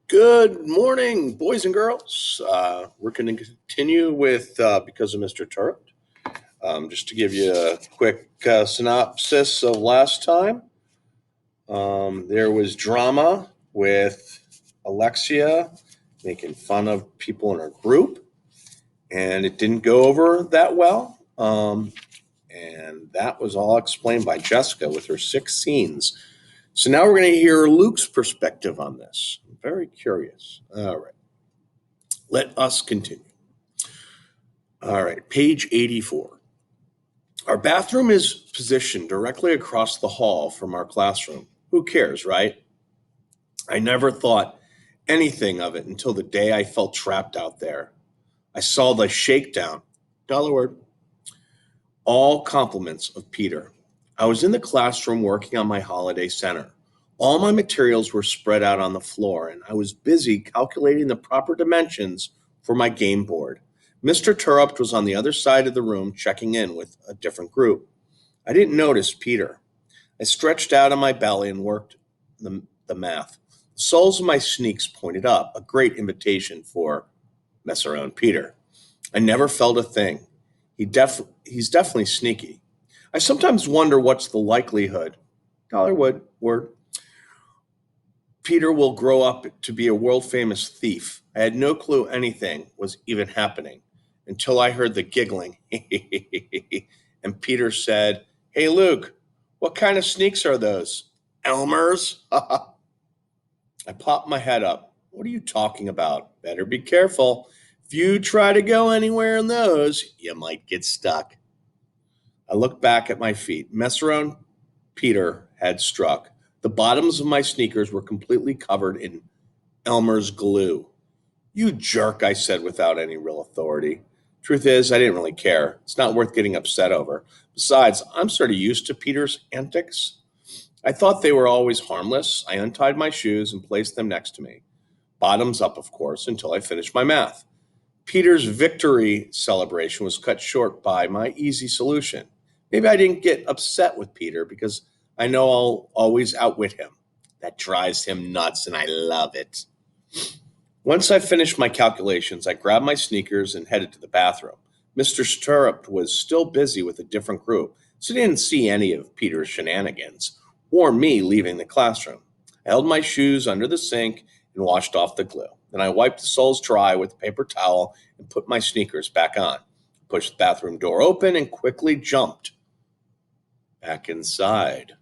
Good morning, boys and girls. We're going to continue with Because of Mr. Turret. Just to give you a quick synopsis of last time, there was drama with Alexia making fun of people in her group, and it didn't go over that well. And that was all explained by Jessica with her 6 scenes. So now we're going to hear Luke's perspective on this. I'm very curious. All right. Let us continue. All right, page 84. Our bathroom is positioned directly across the hall from our classroom. Who cares, right? I never thought anything of it until the day I felt trapped out there. I saw the shakedown. Dollar word. All compliments of Peter. I was in the classroom working on my holiday center. All my materials were spread out on the floor, and I was busy calculating the proper dimensions for my game board. Mr. Turrupt was on the other side of the room checking in with a different group. I didn't notice Peter. I stretched out on my belly and worked the math. The soles of my sneaks pointed up, a great invitation for mess around Peter. I never felt a thing. He's definitely sneaky. I sometimes wonder what's the likelihood, Dollarwood, word, Peter will grow up to be a world famous thief. I had no clue anything was even happening until I heard the giggling. And Peter said, "Hey, Luke, what kind of sneaks are those? Elmer's?" I popped my head up. "What are you talking about? Better be careful. If you try to go anywhere in those, you might get stuck." I looked back at my feet. Mess around Peter had struck. The bottoms of my sneakers were completely covered in Elmer's glue. "You jerk," I said without any real authority. Truth is, I didn't really care. It's not worth getting upset over. Besides, I'm sort of used to Peter's antics. I thought they were always harmless. I untied my shoes and placed them next to me. Bottoms up, of course, until I finished my math. Peter's victory celebration was cut short by my easy solution. Maybe I didn't get upset with Peter because I know I'll always outwit him. That drives him nuts, and I love it. Once I finished my calculations, I grabbed my sneakers and headed to the bathroom. Mr. Stirrup was still busy with a different group, so he didn't see any of Peter's shenanigans or me leaving the classroom. I held my shoes under the sink and washed off the glue. Then I wiped the soles dry with a paper towel and put my sneakers back on. Pushed the bathroom door open and quickly jumped back inside.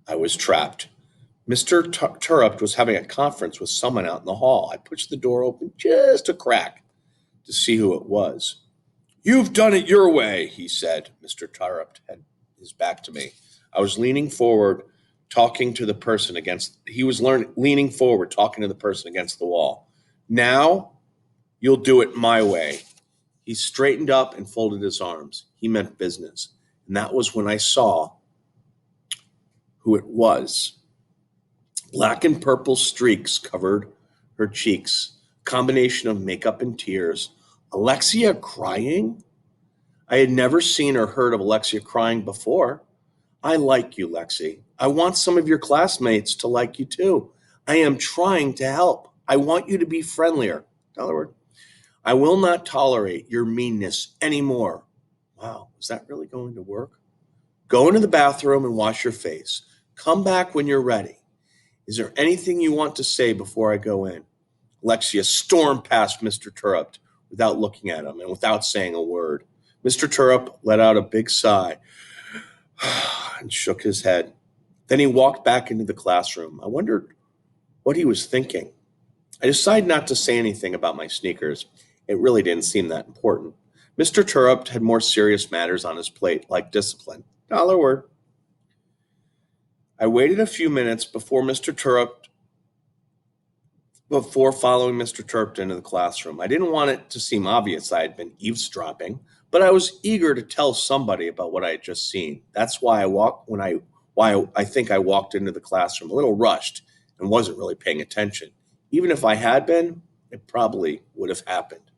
I was trapped. Mr. Turrupt was having a conference with someone out in the hall. I pushed the door open just a crack to see who it was. "You've done it your way," he said. Mr. Turrupt had his back to me. I was leaning forward, talking to the person against. He was leaning forward, talking to the person against the wall. "Now you'll do it my way." He straightened up and folded his arms. He meant business. And that was when I saw who it was. Black and purple streaks covered her cheeks, combination of makeup and tears. Alexia crying? I had never seen or heard of Alexia crying before. "I like you, Lexi. I want some of your classmates to like you too. I am trying to help. I want you to be friendlier." Dollar word. "I will not tolerate your meanness anymore." Wow, is that really going to work? "Go into the bathroom and wash your face. Come back when you're ready. Is there anything you want to say before I go in?" Alexia stormed past Mr. Turrup without looking at him and without saying a word. Mr. Turrup let out a big sigh and shook his head. Then he walked back into the classroom. I wondered what he was thinking. I decided not to say anything about my sneakers. It really didn't seem that important. Mr. Turrup had more serious matters on his plate, like discipline. Dollar word. I waited a few minutes before following Mr. Turp into the classroom. I didn't want it to seem obvious I had been eavesdropping, but I was eager to tell somebody about what I had just seen. That's why I think I walked into the classroom a little rushed and wasn't really paying attention. Even if I had been, it probably would have happened.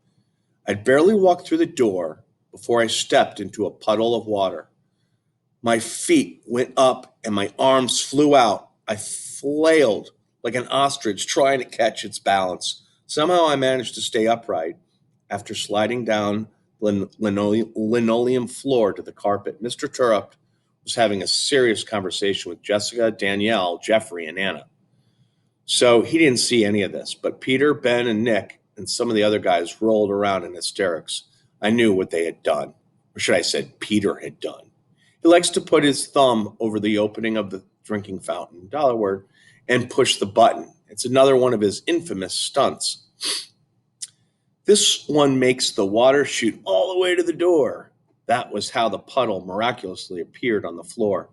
I'd barely walked through the door before I stepped into a puddle of water. My feet went up and my arms flew out. I flailed like an ostrich trying to catch its balance. Somehow I managed to stay upright after sliding down linoleum floor to the carpet. Mr. Turrup was having a serious conversation with Jessica, Danielle, Jeffrey, and Anna. So he didn't see any of this, but Peter, Ben, and Nick and some of the other guys rolled around in hysterics. I knew what they had done, or should I said Peter had done. He likes to put his thumb over the opening of the drinking fountain, dollar word, and push the button. It's another one of his infamous stunts. This one makes the water shoot all the way to the door. That was how the puddle miraculously appeared on the floor.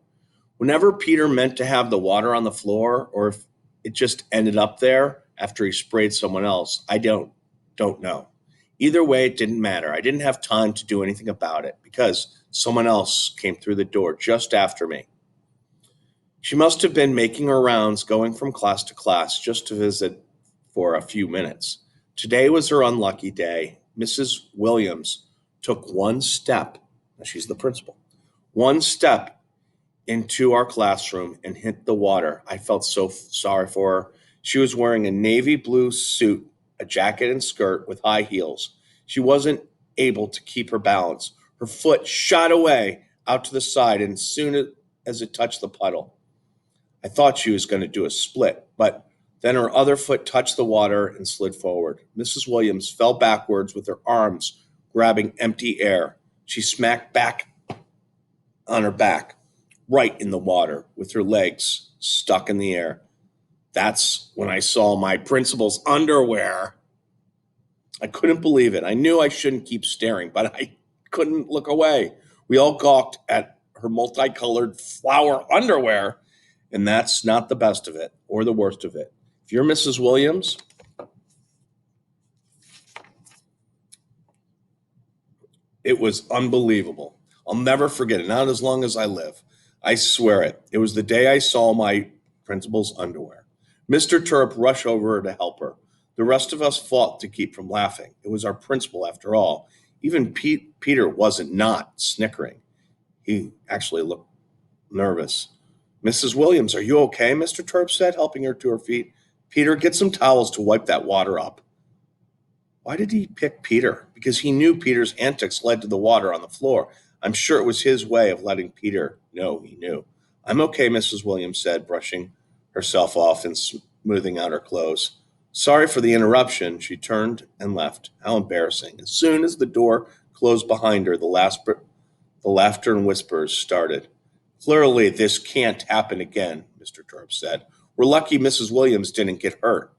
Whenever Peter meant to have the water on the floor, or if it just ended up there after he sprayed someone else, I don't know. Either way, it didn't matter. I didn't have time to do anything about it because someone else came through the door just after me. She must have been making her rounds, going from class to class just to visit for a few minutes. Today was her unlucky day. Mrs. Williams took one step, she's the principal, one step into our classroom and hit the water. I felt so sorry for her. She was wearing a navy blue suit, a jacket and skirt with high heels. She wasn't able to keep her balance. Her foot shot away out to the side, and as soon as it touched the puddle, I thought she was going to do a split, but then her other foot touched the water and slid forward. Mrs. Williams fell backwards with her arms grabbing empty air. She smacked back on her back, right in the water, with her legs stuck in the air. That's when I saw my principal's underwear. I couldn't believe it. I knew I shouldn't keep staring, but I couldn't look away. We all gawked at her multicolored flower underwear, and that's not the best of it or the worst of it. If you're Mrs. Williams, it was unbelievable. I'll never forget it, not as long as I live. I swear it. It was the day I saw my principal's underwear. Mr. Turp rushed over to help her. The rest of us fought to keep from laughing. It was our principal, after all. Even Peter wasn't not snickering. He actually looked nervous. Mrs. Williams, are you okay? Mr. Turp said, helping her to her feet. Peter, get some towels to wipe that water up. Why did he pick Peter? Because he knew Peter's antics led to the water on the floor. I'm sure it was his way of letting Peter know he knew. I'm okay, Mrs. Williams said, brushing herself off and smoothing out her clothes. Sorry for the interruption. She turned and left. How embarrassing. As soon as the door closed behind her, the laughter and whispers started. Clearly, this can't happen again, Mr. Turp said. We're lucky Mrs. Williams didn't get hurt,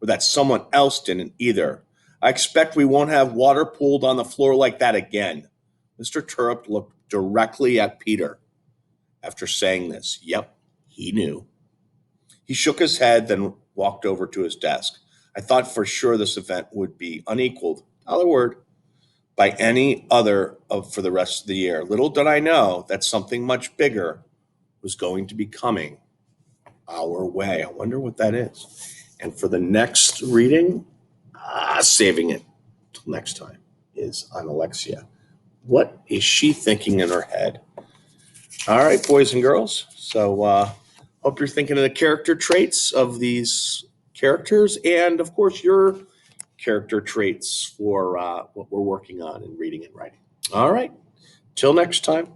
or that someone else didn't either. I expect we won't have water pooled on the floor like that again. Mr. Turrup looked directly at Peter after saying this. Yep, he knew. He shook his head, then walked over to his desk. I thought for sure this event would be unequaled, dollar word, by any other for the rest of the year. Little did I know that something much bigger was going to be coming our way. I wonder what that is. And for the next reading, saving it till next time, is on Alexia. What is she thinking in her head? All right, boys and girls. So hope you're thinking of the character traits of these characters, and of course your character traits for what we're working on in reading and writing. All right, till next time.